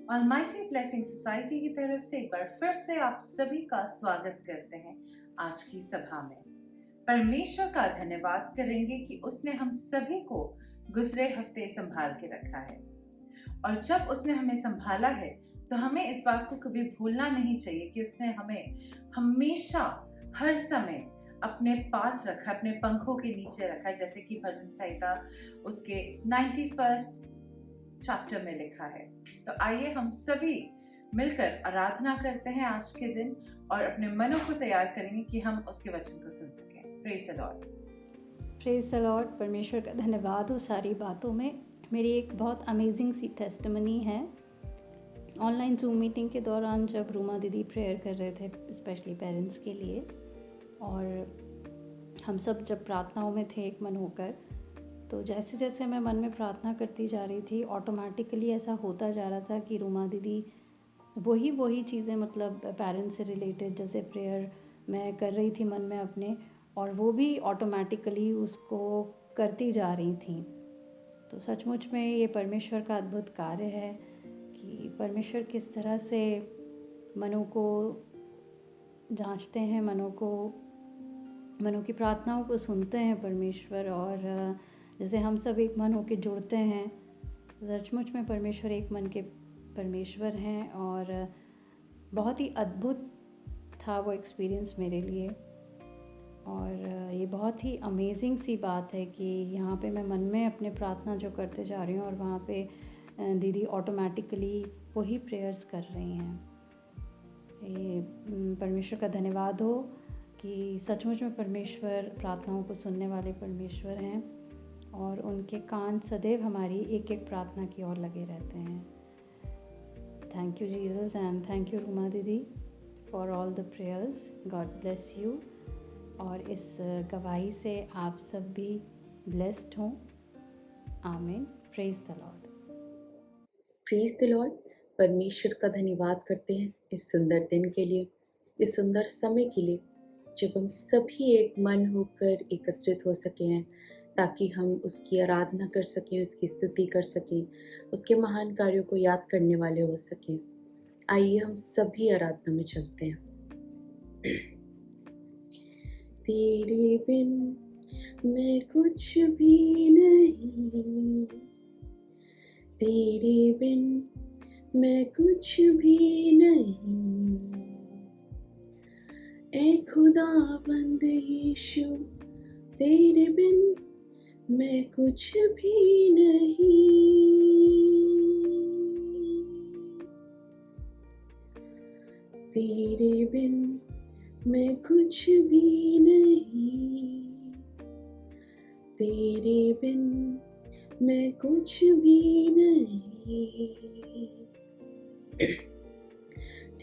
Almighty blessing society की तरफ से एक बार फिर से आप सभी का स्वागत करते हैं आज की सभा में। परमेश्वर का धन्यवाद करेंगे कि उसने हम सभी को गुजरे हफ्ते संभाल के रखा है, और जब उसने हमें संभाला है तो हमें इस बात को कभी भूलना नहीं चाहिए कि उसने हमें हमेशा हर समय अपने पास रखा, अपने पंखों के नीचे रखा, जैसे कि भजन संहिता उसके 91st चैप्टर में लिखा है। तो आइए हम सभी मिलकर आराधना करते हैं आज के दिन और अपने मनों को तैयार करेंगे कि हम उसके वचन को सुन सकें। Praise the Lord. Praise the Lord. परमेश्वर का धन्यवाद हो सारी बातों में। मेरी एक बहुत अमेजिंग सी टेस्टिमनी है। ऑनलाइन जूम मीटिंग के दौरान जब रूमा दीदी प्रेयर कर रहे थे, स्पेशली पेरेंट्स के लिए, और हम सब जब प्रार्थनाओं में थे एक मन होकर, तो जैसे जैसे मैं मन में प्रार्थना करती जा रही थी, ऑटोमेटिकली ऐसा होता जा रहा था कि रूमा दीदी वही चीज़ें, मतलब पेरेंट्स से रिलेटेड जैसे प्रेयर मैं कर रही थी मन में अपने, और वो भी ऑटोमेटिकली उसको करती जा रही थी। तो सचमुच में ये परमेश्वर का अद्भुत कार्य है कि परमेश्वर किस तरह से मनों को जांचते हैं, मनों की प्रार्थनाओं को सुनते हैं परमेश्वर, और जैसे हम सब एक मन होकर जुड़ते हैं। सचमुच में परमेश्वर एक मन के परमेश्वर हैं, और बहुत ही अद्भुत था वो एक्सपीरियंस मेरे लिए। और ये बहुत ही अमेजिंग सी बात है कि यहाँ पे मैं मन में अपने प्रार्थना जो करते जा रही हूँ, और वहाँ पे दीदी ऑटोमेटिकली वही प्रेयर्स कर रही हैं। ये परमेश्वर का धन्यवाद हो कि सचमुच में परमेश्वर प्रार्थनाओं को सुनने वाले परमेश्वर हैं, और उनके कान सदैव हमारी एक एक प्रार्थना की ओर लगे रहते हैं। Thank you Jesus, and thank you Ruma दीदी for all the prayers. God bless you. और इस गवाही से आप सब भी ब्लेस्ड हों। आमीन। Praise the Lord. Praise the Lord. परमेश्वर का धन्यवाद करते हैं इस सुंदर दिन के लिए, इस सुंदर समय के लिए, जब हम सभी एक मन होकर एकत्रित हो सके हैं, ताकि हम उसकी आराधना कर सकें, उसकी स्तुति कर सकें, उसके महान कार्यों को याद करने वाले हो सकें। आइए हम सभी आराधना में चलते हैं। तेरे बिन मैं कुछ भी नहीं, तेरे बिन मैं कुछ भी नहीं, ऐ खुदाबंद यीशु, तेरे बिन मैं कुछ भी नहीं, तेरे बिन मैं कुछ भी नहीं, तेरे बिन मैं कुछ भी नहीं,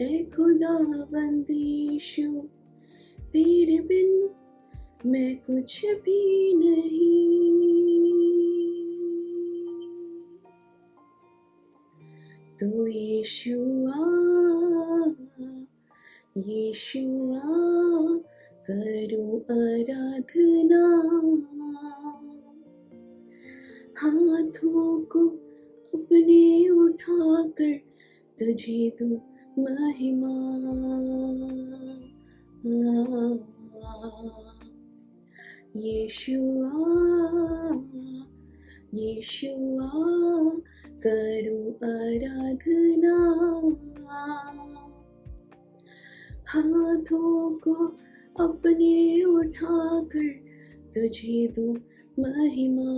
ऐ खुदाबंद यीशु, तेरे बिन मैं कुछ भी नहीं। तो यीशुआ, यीशुआ करूं आराधना, हाथों को अपने उठाकर तुझे दूं महिमा। यीशुआ, यीशुआ करूं आराधना, हाथों को अपने उठाकर तुझे दूं महिमा।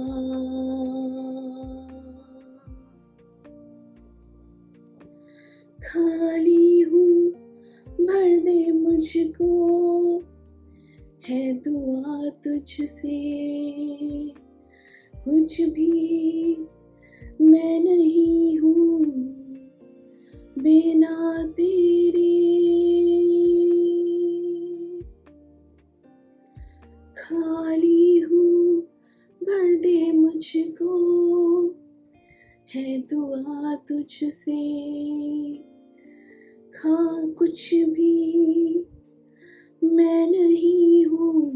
खाली हूँ भर दे मुझको, है दुआ तुझसे, कुछ भी मैं नहीं हूँ बिना तेरे, खाली हूँ भर दे मुझको, है दुआ तुझसे, कुछ भी मैं नहीं हूँ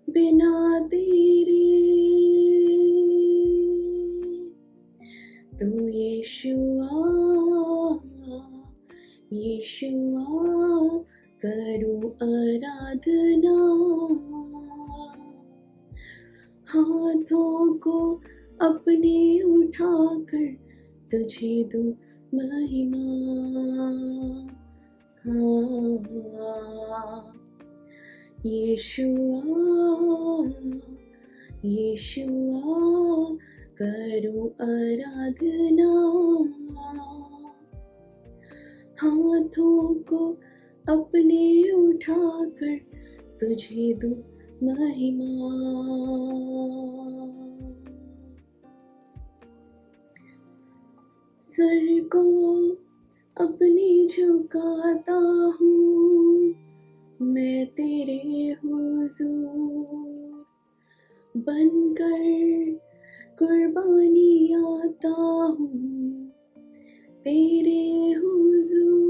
बिना तेरे। तू यीशुआ, हाथों को अपने उठाकर तुझे दूं महिमा। हाँ, यीशुआ यीशुआ करूं आराधना। हाथों को अपने उठाकर तुझे दूं महिमा। सर को अपने झुकाता हूँ मैं तेरे हुजूर, बनकर कुर्बानी आता हूँ तेरे हुजूर।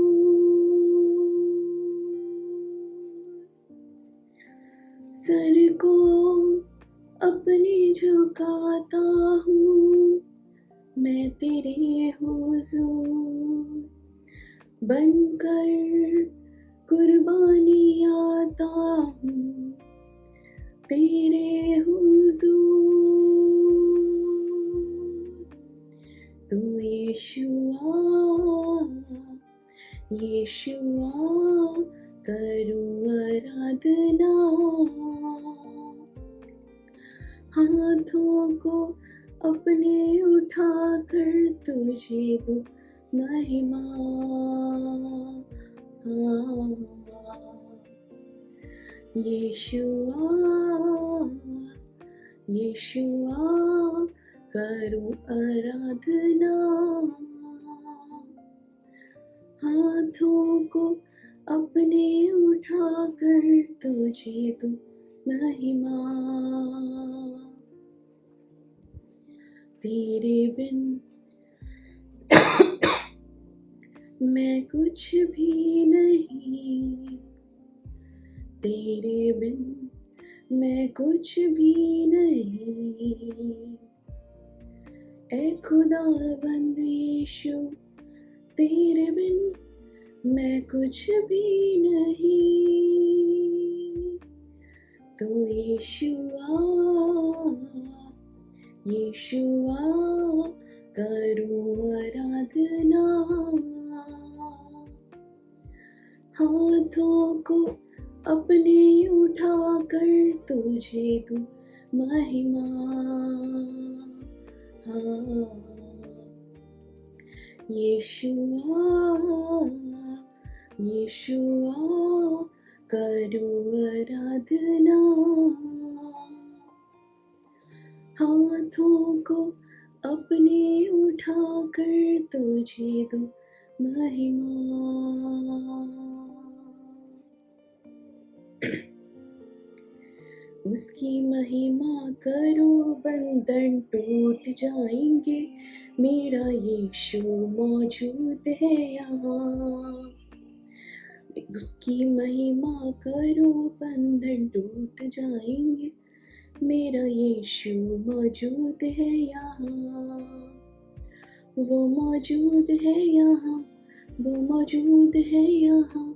सर को अपने झुकाता हूँ मैं तेरे हुजूर, बनकर कुर्बानी आता हूँ तेरे हुजूर। तू यीशुआ यीशुआ करूं आराधना। हाथों को अपने उठाकर तुझे दूं महिमा। यीशुआ यीशुआ करूं आराधना। हाथों को अपने उठाकर तुझे दूं महिमा। तेरे बिन मैं कुछ भी नहीं, तेरे बिन मैं कुछ भी नहीं। ऐ खुदाबंद यीशु तेरे बिन मैं कुछ भी नहीं। तू यीशुआ यीशुआ करूं आराधना। हाथों को अपने उठाकर तुझे दूं महिमा। यीशुआ यीशुआ करूं आराधना। हाथों को अपने उठाकर तुझे दूं महिमा। उसकी महिमा करो बंधन टूट जाएंगे, मेरा यीशु मौजूद है यहाँ। उसकी महिमा करो बंधन टूट जाएंगे, मेरा यीशु मौजूद है यहाँ। वो मौजूद है यहाँ, वो मौजूद है यहाँ,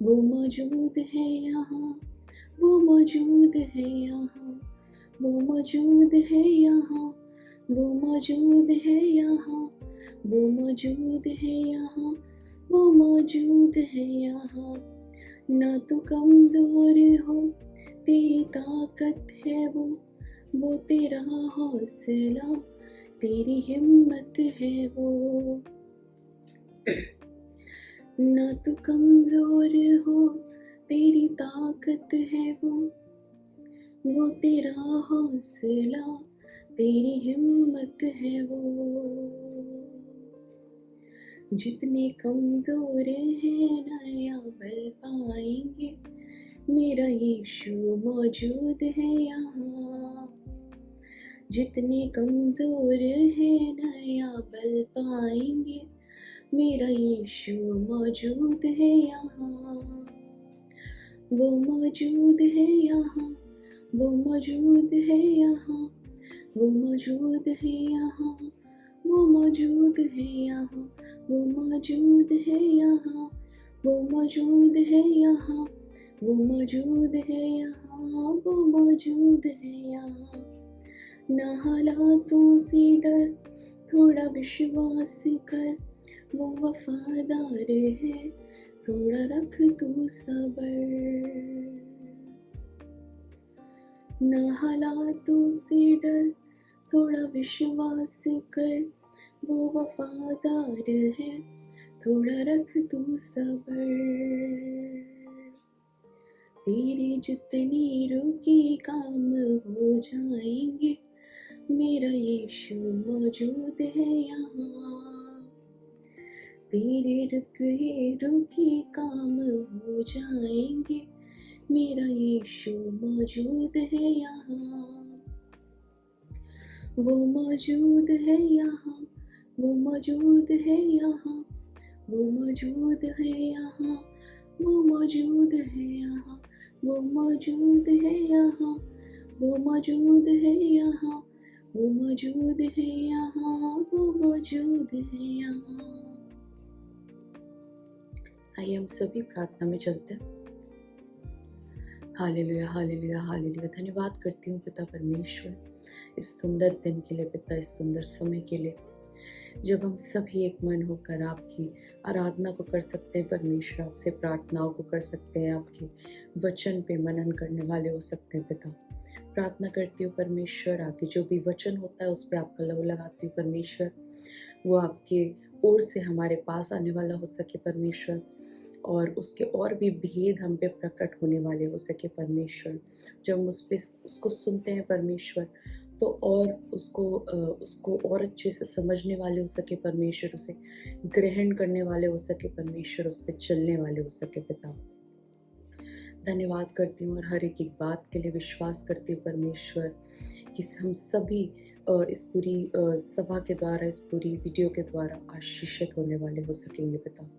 वो मौजूद है यहाँ, वो मौजूद है यहाँ, वो मौजूद है यहाँ, वो मौजूद है यहाँ, वो मौजूद है यहाँ, वो मौजूद है यहाँ। ना तो कमजोर हो, तेरी ताकत है वो तेरा हौसला, तेरी हिम्मत है वो। ना तो कमजोर हो, तेरी ताकत है वो तेरा हौसला, तेरी हिम्मत है वो। जितने कमजोर हैं नया बल पाएंगे, मेरा यीशु मौजूद है यहाँ। जितने कमजोर हैं नया बल पाएंगे, मेरा यीशु मौजूद है यहाँ। वो मौजूद है यहाँ, वो मौजूद है यहाँ, वो मौजूद है यहाँ, वो मौजूद है यहाँ, वो मौजूद है यहाँ, वो मौजूद है यहाँ, वो मौजूद है यहाँ, वो मौजूद है यहाँ। ना हालातों से डर, थोड़ा विश्वास कर, वो वफादार है, थोड़ा रख तू सबर। ना हालातों से डर, थोड़ा विश्वास कर, वो वफादार है, थोड़ा रख तू सबर। तेरे जितने रुके काम हो जाएंगे, मेरा यीशु मौजूद है यहाँ। तेरे रुके काम हो जाएंगे, मेरा यीशु मौजूद है यहाँ। वो मौजूद है यहाँ, वो मौजूद है यहाँ, वो मौजूद है यहाँ, वो मौजूद है यहाँ, वो मौजूद है यहाँ, वो मौजूद है यहाँ, वो मौजूद है यहाँ, वो मौजूद है यहाँ। आइए हम सभी प्रार्थना में चलते हैं। Hallelujah, hallelujah, hallelujah. धन्यवाद करती हूँ पिता परमेश्वर इस सुंदर दिन के लिए, पिता इस सुंदर समय के लिए, जब हम सभी एक मन होकर आपकी आराधना को कर सकते हैं परमेश्वर, आपसे प्रार्थनाओं को कर सकते हैं, आपके वचन पे मनन करने वाले हो सकते हैं पिता। प्रार्थना करती हूँ परमेश्वर, आगे जो भी वचन होता है उस पर आपका लव लगाती हूँ परमेश्वर, वो आपके ओर से हमारे पास आने वाला हो सके परमेश्वर, और उसके और भी भेद हम पे प्रकट होने वाले हो सके परमेश्वर। जब हम उसको सुनते हैं परमेश्वर, तो और उसको और अच्छे से समझने वाले हो सके परमेश्वर, उसे ग्रहण करने वाले हो सके परमेश्वर, उस पर चलने वाले हो सके पिता। धन्यवाद करती हूँ और हर एक बात के लिए विश्वास करती हूँ परमेश्वर कि हम सभी इस पूरी सभा के द्वारा, इस पूरी वीडियो के द्वारा आशीषित होने वाले हो सकेंगे पिता।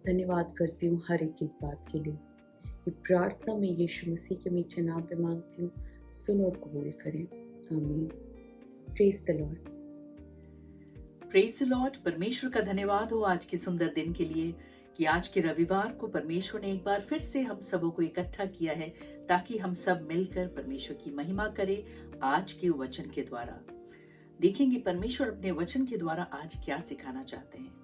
धन्यवाद करती हूँ हर एक बात के लिए। ये प्रार्थना में यीशु मसीह के मीठे नाम पे मांगती हूँ, सुन और कबूल करें, आमीन। Praise the Lord. Praise the Lord. परमेश्वर का धन्यवाद हो आज के सुंदर दिन के लिए कि आज के रविवार को परमेश्वर ने एक बार फिर से हम सबों को इकट्ठा किया है ताकि हम सब मिलकर परमेश्वर की महिमा करें। आज के वचन के द्वारा देखेंगे परमेश्वर अपने वचन के द्वारा आज क्या सिखाना चाहते हैं।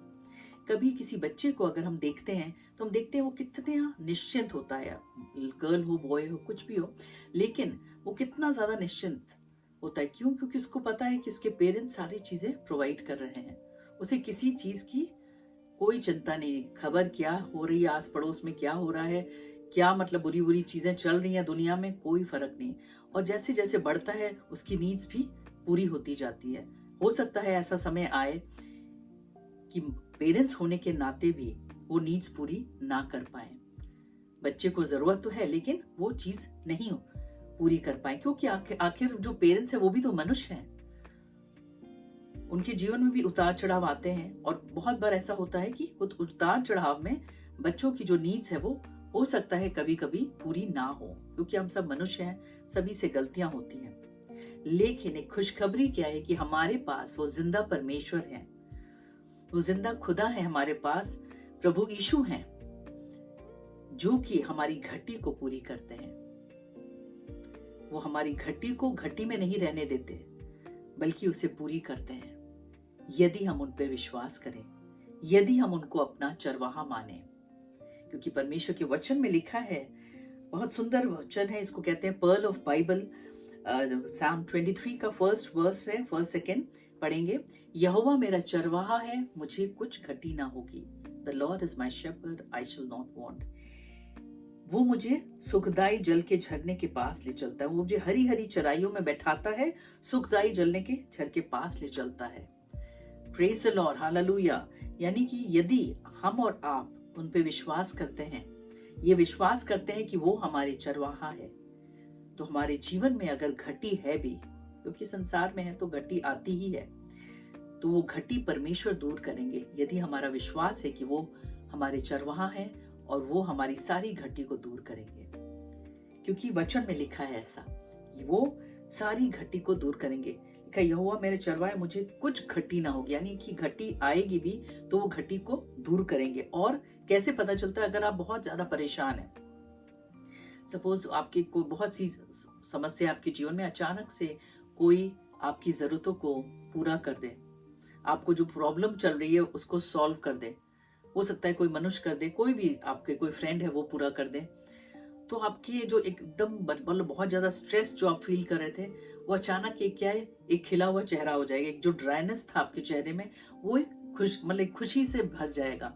कभी किसी बच्चे को अगर हम देखते हैं तो हम देखते हैं वो कितना निश्चिंत होता है, गर्ल हो बॉय हो कुछ भी हो, लेकिन वो कितना ज्यादा निश्चिंत होता है। क्यों? क्योंकि उसको पता है कि उसके पेरेंट्स सारी चीजें प्रोवाइड कर रहे हैं, उसे किसी चीज की कोई चिंता नहीं। खबर क्या हो रही है, आस पड़ोस में क्या हो रहा है, क्या मतलब बुरी बुरी चीजें चल रही हैं दुनिया में, कोई फर्क नहीं। और जैसे जैसे बढ़ता है उसकी नीड्स भी पूरी होती जाती है। हो सकता है ऐसा समय आए कि पेरेंट्स होने के नाते भी वो नीड्स पूरी ना कर पाए। बच्चे को जरूरत तो है लेकिन वो चीज नहीं हो पूरी कर पाए, क्योंकि आखिर जो पेरेंट्स है वो भी तो मनुष्य हैं। उनके जीवन में भी उतार चढ़ाव आते हैं और बहुत बार ऐसा होता है कि उतार चढ़ाव में बच्चों की जो नीड्स है वो हो सकता है कभी कभी पूरी ना हो, क्योंकि हम सब मनुष्य हैं, सभी से गलतियां होती हैं। लेकिन एक खुशखबरी क्या है कि हमारे पास वो जिंदा परमेश्वर है, वो जिंदा खुदा है हमारे पास, प्रभु यीशु हैं, जो कि हमारी घटी को पूरी करते हैं। वो हमारी घटी को घटी में नहीं रहने देते बल्कि उसे पूरी करते हैं यदि हम उन पर विश्वास करें, यदि हम उनको अपना चरवाहा माने। क्योंकि परमेश्वर के वचन में लिखा है, बहुत सुंदर वचन है, इसको कहते हैं पर्ल ऑफ बाइबल। साम 23 का फर्स्ट वर्स है, फर्स्ट सेकेंड पढ़ेंगे। यहोवा मेरा चरवाहा है, मुझे कुछ घटी ना होगी। The Lord is my shepherd, I shall not want. वो मुझे सुखदाई जल के झरने के पास ले चलता है, वो मुझे हरी हरी चराइयों में बैठाता है, सुखदाई जलने के झर के पास ले चलता है। Praise the Lord, hallelujah. यानी कि यदि हम और आप उन पे विश्वास करते हैं, ये विश्वास करते हैं कि वो हमारे चरवाहा है, तो हमारे जीवन में अगर घटी है भी, क्योंकि संसार में है तो घटी आती ही है, तो वो घटी परमेश्वर दूर करेंगे यदि हमारा विश्वास है कि वो हमारे चरवाहा है और वो हमारी सारी घटी को दूर करेंगे। क्योंकि वचन में लिखा है ऐसा कि वो सारी घटी को दूर करेंगे। लिखा यहोवा मेरे चरवाहा है, मुझे कुछ घटी ना होगी, यानी कि घटी आएगी भी तो वो घटी को दूर करेंगे। और कैसे पता चलता है? अगर आप बहुत ज्यादा परेशान हैं, सपोज आपकी कोई बहुत सी समस्या आपके जीवन में, अचानक से कोई आपकी जरूरतों को पूरा कर दे, आपको जो प्रॉब्लम चल रही है उसको सॉल्व कर दे। हो सकता है कोई मनुष्य कर दे, कोई भी आपके कोई फ्रेंड है वो पूरा कर दे। तो आपकी जो एकदम मतलब बहुत ज्यादा स्ट्रेस जो आप फील कर रहे थे, वो अचानक एक क्या है, एक खिला हुआ चेहरा हो जाएगा। एक जो ड्राइनेस था आपके चेहरे में, वो एक खुशी से भर जाएगा,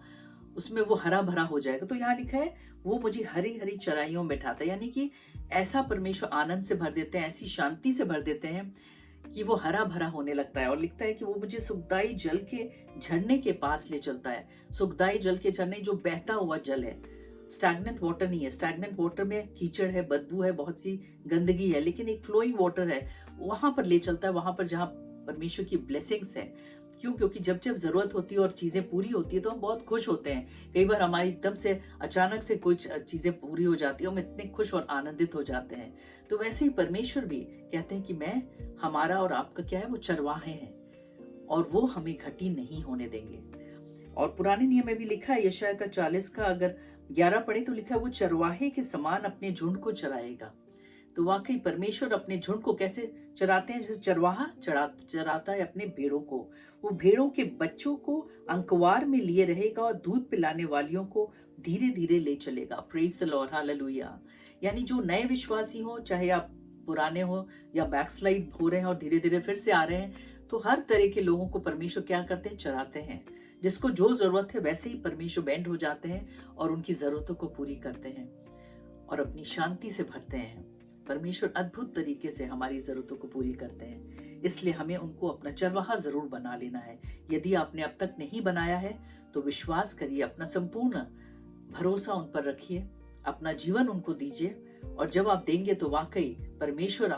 उसमें वो हरा भरा हो जाएगा। तो यहाँ लिखा है, वो मुझे हरी हरी चराइयों में बैठाता है। यानी कि ऐसा परमेश्वर आनंद से भर देते हैं, ऐसी शांति से भर देते हैं कि वो हरा भरा होने लगता है। और लिखता है कि वो मुझे सुखदाई जल के झरने के पास ले चलता है। सुखदाई जल के झरने, जो बहता हुआ जल है, स्टैग्नेंट वाटर नहीं है। स्टैग्नेंट वाटर में कीचड़ है, बदबू है, बहुत सी गंदगी है, लेकिन एक फ्लोइंग वाटर है, वहां पर ले चलता है, वहां पर जहां परमेश्वर की ब्लेसिंग्स है। क्यों? क्योंकि जब जब जरूरत होती है और चीजें पूरी होती है तो हम बहुत खुश होते हैं। कई बार हमारी एकदम से अचानक से कुछ चीजें पूरी हो जाती है, हम इतने खुश और आनंदित हो जाते हैं। तो वैसे ही परमेश्वर भी कहते हैं कि मैं, हमारा और आपका क्या है, वो चरवाहे हैं और वो हमें घटी नहीं होने देंगे। और पुराने नियम में भी लिखा है, यशायाह का 40 का अगर 11 पढ़े तो लिखा है, वो चरवाहे के समान अपने झुंड को चराएगा। तो वाकई परमेश्वर अपने झुंड को कैसे चराते हैं? जैसे चरवाहा चराता है अपने भेड़ों को। वो भेड़ों के बच्चों को अंकवार में लिए रहेगा और दूध पिलाने वालियों को धीरे धीरे ले चलेगा। Praise the Lord, hallelujah. यानी जो नए विश्वासी हो, चाहे आप पुराने हो या बैकस्लाइड हो रहे हैं और धीरे धीरे फिर से आ रहे हैं, तो हर तरह के लोगों को परमेश्वर क्या करते हैं? चराते हैं। जिसको जो जरूरत है वैसे ही परमेश्वर बैंड हो जाते हैं और उनकी जरूरतों को पूरी करते हैं और अपनी शांति से भरते हैं। परमेश्वर अद्भुत तरीके से हमारी जरूरतों को पूरी करते हैं, इसलिए हमें उनको अपना चरवाहा जरूर बना लेना है। यदि आपने अब तक नहीं बनाया है तो विश्वास करिए, अपना संपूर्ण भरोसा उन पर रखिए, अपना जीवन उनको दीजिए। और जब आप देंगे तो वाकई परमेश्वर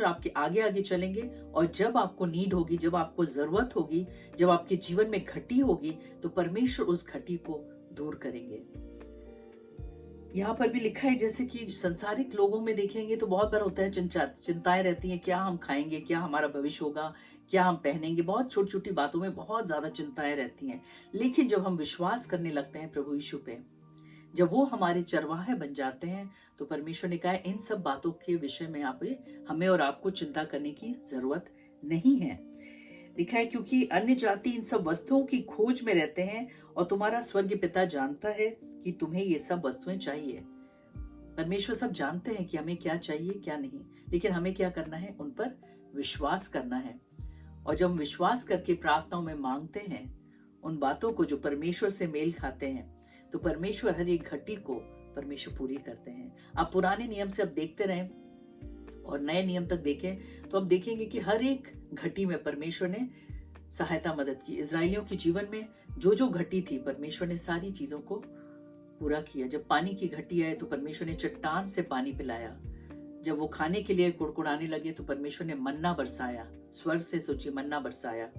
आपके आगे आगे चलेंगे। और जब आपको नीड होगी, जब आपको जरूरत होगी, जब आपके जीवन में घटी होगी, तो परमेश्वर उस घटी को दूर करेंगे। यहाँ पर भी लिखा है, जैसे कि संसारिक लोगों में देखेंगे तो बहुत बार होता है चिंताएं रहती हैं, क्या हम खाएंगे, क्या हमारा भविष्य होगा, क्या हम पहनेंगे। बहुत छोटी छोटी बातों में बहुत ज्यादा चिंताएं रहती हैं। लेकिन जब हम विश्वास करने लगते हैं प्रभु यीशु पे, जब वो हमारे चरवाहे बन जाते हैं, तो परमेश्वर ने कहा है, इन सब बातों के विषय में हमें और आपको चिंता करने की जरूरत नहीं है। लिखा है, क्योंकि अन्य जाति इन सब वस्तुओं की खोज में रहते हैं और तुम्हारा स्वर्गीय पिता जानता है कि तुम्हें ये सब वस्तुएं चाहिए। परमेश्वर सब जानते हैं कि हमें क्या चाहिए क्या नहीं, लेकिन हमें क्या करना है? उन पर विश्वास करना है। और जब हम विश्वास करके प्रार्थनाओं में मांगते हैं उन बातों को जो परमेश्वर से मेल खाते हैं, तो परमेश्वर हर एक घटी को परमेश्वर पूरी करते हैं। आप पुराने नियम से अब देखते रहें और नए नियम तक देखें तो अब देखेंगे कि हर एक घटी में परमेश्वर ने सहायता मदद की। इजरायलियों के जीवन में जो जो घटी थी, परमेश्वर ने सारी चीजों को पूरा किया। जब पानी की घटी आए तो परमेश्वर ने चट्टान से पानी पिलाया। जब वो खाने के लिए कुड़कुड़ाने लगे तो परमेश्वर ने मन्ना बरसाया, स्वर्ग से सोचिए मन्ना बरसाया।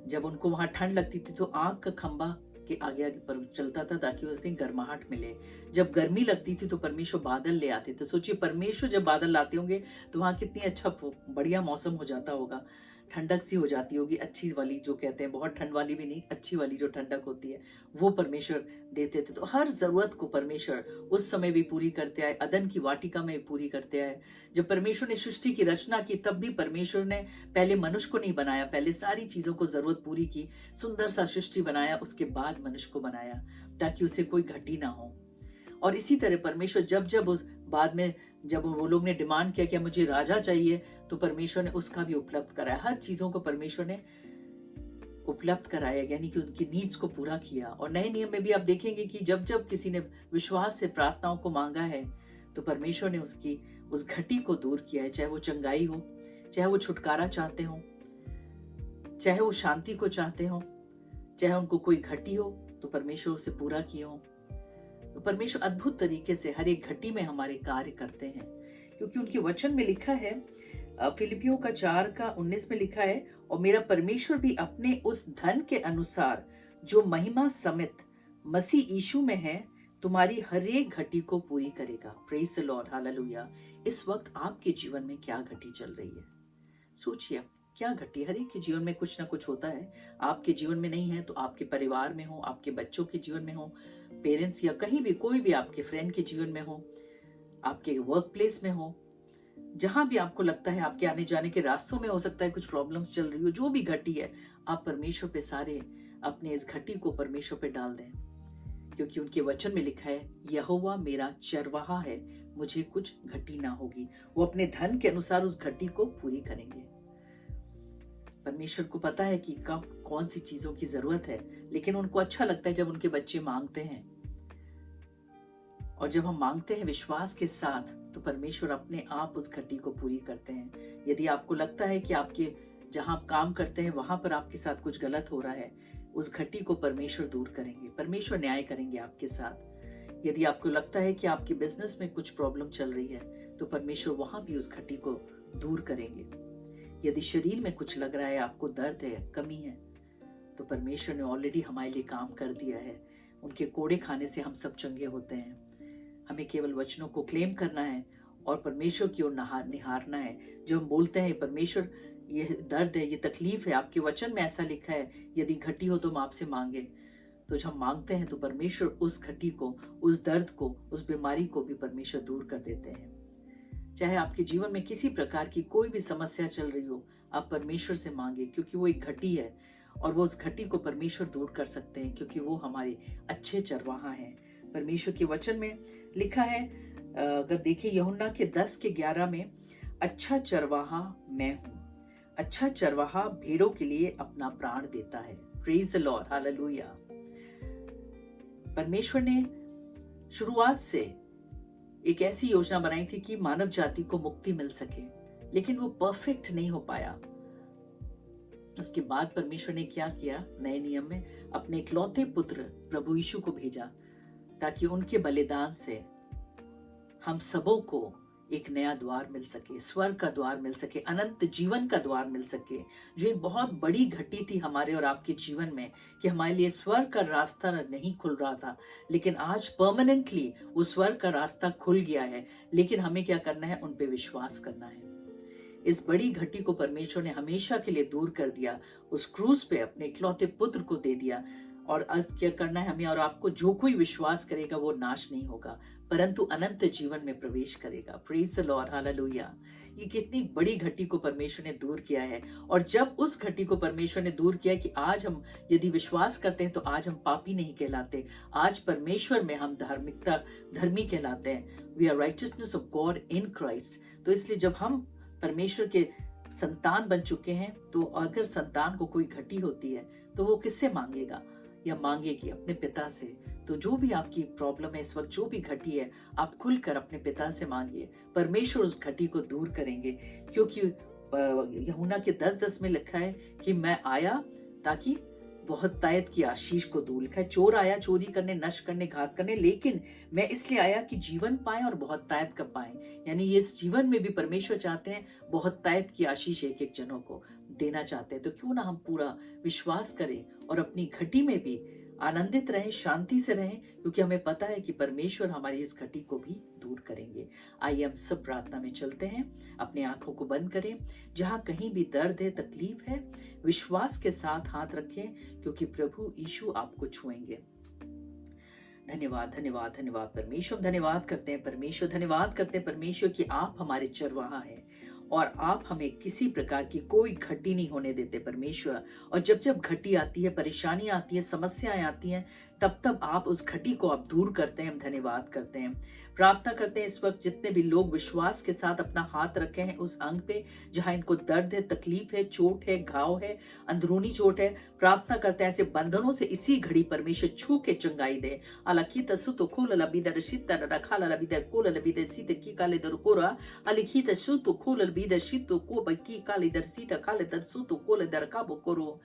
जब उनको वहां ठंड लगती थी तो आग का खंबा के आगे आगे पर चलता था ताकि उसमें गर्माहट मिले। जब गर्मी लगती थी तो परमेश्वर बादल ले आते थे। सोचिए परमेश्वर जब बादल लाते होंगे तो वहां कितनी अच्छा बढ़िया मौसम हो जाता होगा, ठंडक सी हो जाती होगी, अच्छी वाली जो कहते हैं, बहुत ठंड वाली भी नहीं, अच्छी वाली जो ठंडक होती है वो परमेश्वर देते थे। तो हर जरूरत को परमेश्वर उस समय भी पूरी करते आए, अदन की वाटिका में पूरी करते आए। जब परमेश्वर ने सृष्टि की रचना की तब भी परमेश्वर ने पहले मनुष्य को नहीं बनाया, पहले सारी चीजों को जरूरत पूरी की, सुंदर सा सृष्टि बनाया, उसके बाद मनुष्य को बनाया ताकि उसे कोई घटी ना हो। और इसी तरह परमेश्वर जब उस बाद में जब वो लोग ने डिमांड किया कि मुझे राजा चाहिए, तो परमेश्वर ने उसका भी उपलब्ध कराया। हर चीजों को परमेश्वर ने उपलब्ध कराया, यानी कि उनकी नीड्स को पूरा किया। और नए नियम में भी आप देखेंगे कि जब जब किसी ने विश्वास से प्रार्थनाओं को मांगा है तो परमेश्वर ने उसकी उस घटी को दूर किया है। चाहे वो चंगाई हो, चाहे वो छुटकारा चाहते हो, चाहे वो शांति को चाहते हो, चाहे उनको कोई घटी हो, तो परमेश्वर उसे पूरा किया हो। तो परमेश्वर अद्भुत तरीके से हर एक घटी में हमारे कार्य करते हैं, क्योंकि उनके वचन में लिखा है, फिलिपियों का 4:19 में लिखा है, और मेरा परमेश्वर भी अपने उस धन के अनुसार जो महिमा समेत मसीह यीशु में है, तुम्हारी हर एक घटी को पूरी करेगा। Praise the Lord, hallelujah. इस वक्त आपके जीवन में क्या घटी चल रही है? सोचिए क्या घटी। हर एक के जीवन में कुछ ना कुछ होता है। आपके जीवन में नहीं है तो आपके परिवार में हो, आपके बच्चों के जीवन में हो, पेरेंट्स या कहीं भी कोई भी आपके फ्रेंड के जीवन में हो, आपके वर्क प्लेस में हो, जहां भी आपको लगता है आपके आने जाने के रास्तों में हो सकता है कुछ प्रॉब्लम्स चल रही हो, जो भी घटी है, आप परमेश्वर पे सारे अपने इस घटी को परमेश्वर पे डाल दें, क्योंकि उनके वचन में लिखा है, यहोवा मेरा चरवाहा है, मुझे कुछ घटी ना होगी। वो अपने धन के अनुसार उस घटी को पूरी करेंगे। परमेश्वर को पता है कि कब कौन सी चीजों की जरूरत है, लेकिन उनको अच्छा लगता है जब उनके बच्चे मांगते हैं। और जब हम मांगते हैं विश्वास के साथ, तो परमेश्वर अपने आप उस घटी को पूरी करते हैं। यदि आपको लगता है कि आपके जहां आप काम करते हैं वहां पर आपके साथ कुछ गलत हो रहा है, उस घटी को परमेश्वर दूर करेंगे, परमेश्वर न्याय करेंगे आपके साथ। यदि आपको लगता है कि आपके बिजनेस में कुछ प्रॉब्लम चल रही है, तो परमेश्वर वहां भी उस घटी को दूर करेंगे। यदि शरीर में कुछ लग रहा है, आपको दर्द है, कमी है, तो परमेश्वर ने ऑलरेडी हमारे लिए काम कर दिया है। उनके कोड़े खाने से हम सब चंगे होते हैं। हमें केवल वचनों को क्लेम करना है और परमेश्वर की ओर निहारना है। जो हम बोलते हैं, परमेश्वर ये दर्द है, ये तकलीफ है, आपके वचन में ऐसा लिखा है, यदि घटी हो तो हम आपसे मांगे। तो जब हम मांगते हैं तो परमेश्वर उस घटी को, उस दर्द को, उस बीमारी को भी परमेश्वर दूर कर देते हैं। चाहे आपके जीवन में किसी प्रकार की कोई भी समस्या चल रही हो, आप परमेश्वर से मांगे, क्योंकि वो एक घटी है और वो उस घटी को परमेश्वर दूर कर सकते हैं, क्योंकि वो हमारे अच्छे चरवाहा हैं। परमेश्वर के वचन में लिखा है, अगर देखें यूहन्ना के 10:11 में, अच्छा चरवाहा मैं हूं, अच्छा चरवाहा भेड़ों के लिए अपना प्राण देता है। Praise the Lord, hallelujah. परमेश्वर ने शुरुआत से एक ऐसी योजना बनाई थी कि मानव जाति को मुक्ति मिल सके, लेकिन वो परफेक्ट नहीं हो पाया। उसके बाद परमेश्वर ने क्या किया, नए नियम में अपने इकलौते पुत्र प्रभु यीशु को भेजा, ताकि उनके बलिदान से हम सबों को एक नया द्वार मिल सके, स्वर्ग का द्वार मिल सके, अनंत जीवन का द्वार मिल सके। जो एक बहुत बड़ी घटी थी हमारे और आपके जीवन में, कि हमारे लिए स्वर्ग का रास्ता नहीं खुल रहा था, लेकिन आज परमानेंटली वो स्वर्ग का रास्ता खुल गया है। लेकिन हमें क्या करना है, उन पे विश्वास करना है। इस बड़ी घटी को परमेश्वर ने हमेशा के लिए दूर कर दिया, उस क्रूस पे अपने इकलौते पुत्र को दे दिया। और अब क्या करना है हमें और आपको, जो कोई विश्वास करेगा वो नाश नहीं होगा, परंतु अनंत जीवन में प्रवेश करेगा। Praise the Lord, hallelujah. ये कितनी बड़ी घटी को परमेश्वर ने दूर किया है। और जब उस घटी को परमेश्वर ने दूर किया कि आज हम यदि विश्वास करते हैं, तो आज हम पापी नहीं कहलाते, आज परमेश्वर में हम धर्मी कहलाते हैं। We are righteousness of God in Christ. तो इसलिए जब हम परमेश्वर के संतान बन चुके हैं, तो अगर संतान को कोई घटी होती है तो वो किससे मांगेगा, या मांगेगी अपने पिता से। तो जो भी आपकी प्रॉब्लम है इस वक्त, जो भी घटी है, आप खुलकर अपने पिता से मांगिए, परमेश्वर उस घटी को दूर करेंगे। क्योंकि यूहन्ना के 10:10 में लिखा है कि मैं आया ताकि बहुत तायत की आशीष को दूर। लिखा है, चोर आया चोरी करने, नष्ट करने, घात करने, लेकिन मैं इसलिए आया कि जीवन पाए और बहुत तायत कर पाए। यानी ये इस जीवन में भी परमेश्वर चाहते हैं बहुत तायत की आशीष एक एक जनों को देना चाहते हैं। तो क्यों ना हम पूरा विश्वास करें और अपनी घटी में भी आनंदित रहें, शांति से रहें, क्योंकि हमें पता है कि परमेश्वर हमारी इस घटी को भी दूर करेंगे। आइए हम सब प्रार्थना में चलते हैं। अपने आंखों को बंद करें। जहां कहीं भी दर्द है, तकलीफ है, विश्वास के साथ हाथ रखें, क्योंकि प्रभु यीशु आपको छुएंगे। धन्यवाद, धन्यवाद, धन्यवाद परमेश्वर। धन्यवाद करते हैं परमेश्वर, धन्यवाद करते हैं परमेश्वर कि आप हमारे चरवाहा हैं और आप हमें किसी प्रकार की कोई घटी नहीं होने देते परमेश्वर। और जब जब घटी आती है, परेशानी आती है, समस्याएं आती हैं, तब तब आप उस घटी को आप दूर करते हैं। हम धन्यवाद करते हैं, प्रार्थना करते हैं इस वक्त जितने भी लोग विश्वास के साथ अपना हाथ रखे हैं उस अंग पे जहां इनको दर्द है, तकलीफ है, चोट है, घाव है, अंदरूनी चोट है, प्रार्थना करते हैं ऐसे बंधनों से इसी घड़ी परमेश्वर छू के चंगाई दे। अलखीत सुतो खोल लबीदर शितर रखाल लबीदर कोल लबीदर सीत की काले दर कोरा अलखीत सुतो खोल लबीदर शितो को बकी काले दर सीत काले दर सुतो कोल दर का बोकोरो।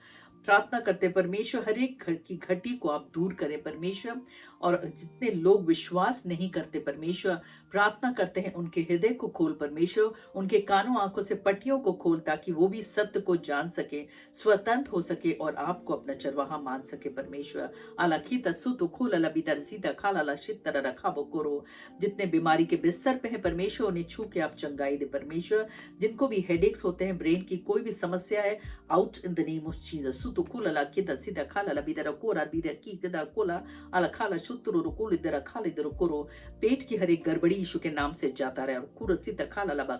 प्रार्थना करते परमेश्वर हर एक घर की घटी को आप दूर करें परमेश्वर। और जितने लोग विश्वास नहीं करते परमेश्वर, प्रार्थना करते हैं उनके हृदय को खोल परमेश्वर, उनके कानों आंखों से पट्टियों को खोल, ताकि वो भी सत्य को जान सके, स्वतंत्र हो सके और आपको अपना चरवाहा मान सके परमेश्वर। अलखी तस्सु तो खोल लबी दरसी दखा लक्षित तरह रखा बोकोरो। जितने बीमारी के बिस्तर पे है परमेश्वर, उन्हें छू के आप चंगाई दे परमेश्वर। जिनको भी हेडेक्स होते हैं, ब्रेन की कोई भी समस्या है, out in the name of Jesus. sutu kula la kita sida kala la bidara kora bidara की कदा कोला अला खाला शुत्रु रुकुल इधर खाली इधर करो पेट की हर एक गड़बड़ी यीशु के नाम से जाता रहे कुर सित खाला लबा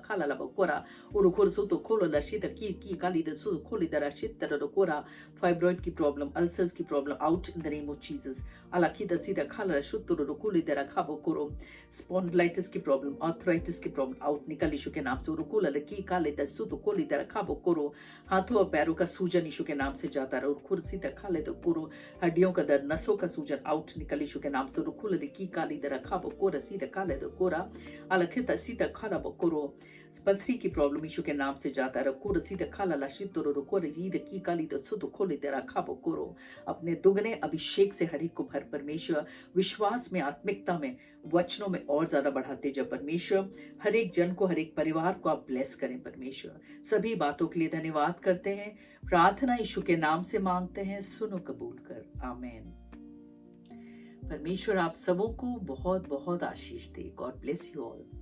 कोरा और खुर सुतो खोलो लशित की काली इधर सु खोल इधर शित इधर कोरा फाइब्रॉइड की प्रॉब्लम अल्सर्स की problem out in the name of Jesus अला की सीधा खाला शुत्रु रुकुल इधर खाबो करो स्पॉन्डिलाइटिस की प्रॉब्लम आर्थराइटिस की प्रॉब्लम आउट निकल यीशु के नाम से रुकुल अला की काले इधर सुतो खोल इधर खाबो करो हाथों और पैरों का सूजन यीशु के नाम से जाता रहे और खुर सीधा खाले तो करो हड्डियों का दर्द नसों का सूजन आउट निकल यीशु के नाम से रुकुल की काली दरा खाबो कोरा सीधा काले दो कोरा अलखिता सीधा खाला बकोरो पथरी की प्रॉब्लम यीशु के नाम से जाता है कोरा सीधा खाला लाशित तो रुकोरे ईद की काली दो सुतो खोले दरा खाबो कोरो अपने दुगने अभिषेक से हर एक को भर परमेश्वर विश्वास में आत्मिकता में वचनों में और ज्यादा बढ़ाते जब परमेश्वर हर एक जन को हर एक परिवार को आप ब्लेस करें परमेश्वर सभी बातों के लिए धन्यवाद करते हैं प्रार्थना यीशु के नाम से मांगते हैं सुनो कबूल कर आमीन। परमेश्वर आप सबों को बहुत बहुत आशीष दे। God bless you all.